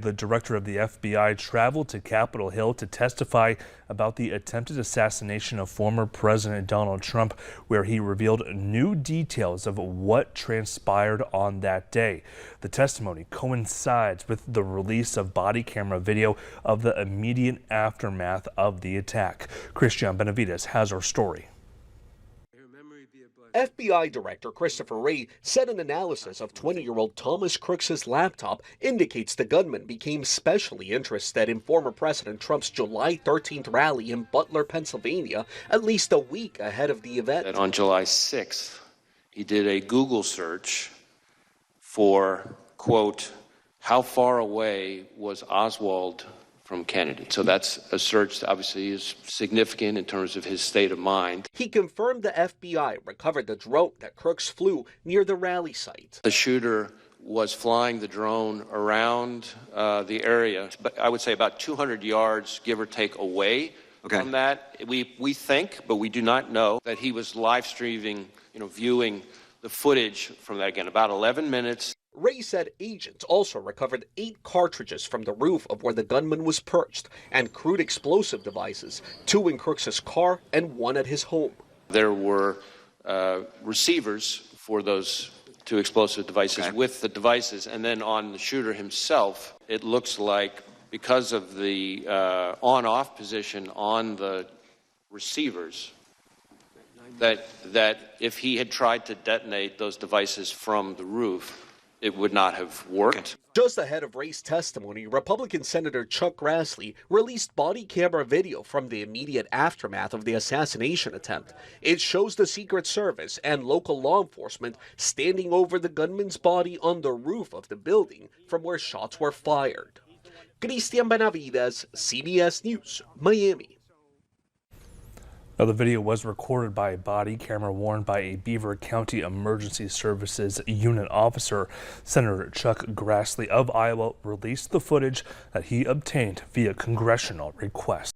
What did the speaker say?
The director of the FBI traveled to Capitol Hill to testify about the attempted assassination of former President Donald Trump, where he revealed new details of what transpired on that day. The testimony coincides with the release of body camera video of the immediate aftermath of the attack. Christian Benavides has our story. FBI Director Christopher Wray said an analysis of 20-year-old Thomas Crooks' laptop indicates the gunman became specially interested in former President Trump's July 13th rally in Butler, Pennsylvania, at least a week ahead of the event. On July 6th, he did a Google search for, quote, how far away was Oswald from Kennedy. So that's a search that obviously is significant in terms of his state of mind. He confirmed the FBI recovered the drone that Crooks flew near the rally site. The shooter was flying the drone around the area, but I would say about 200 yards, give or take, away from that. We think, but we do not know, that he was live streaming, viewing the footage from that, again, about 11 minutes. Wray said agents also recovered 8 cartridges from the roof of where the gunman was perched and crude explosive devices, 2 in Crooks' car and 1 at his home. There were receivers for those 2 explosive devices with the devices, and then on the shooter himself, it looks like because of the on-off position on the receivers, that if he had tried to detonate those devices from the roof, it would not have worked. Just ahead of Wray's testimony, Republican Senator Chuck Grassley released body camera video from the immediate aftermath of the assassination attempt. It shows the Secret Service and local law enforcement standing over the gunman's body on the roof of the building from where shots were fired. Christian Benavides, CBS News, Miami. Now, the video was recorded by a body camera worn by a Beaver County Emergency Services Unit officer. Senator Chuck Grassley of Iowa released the footage that he obtained via congressional request.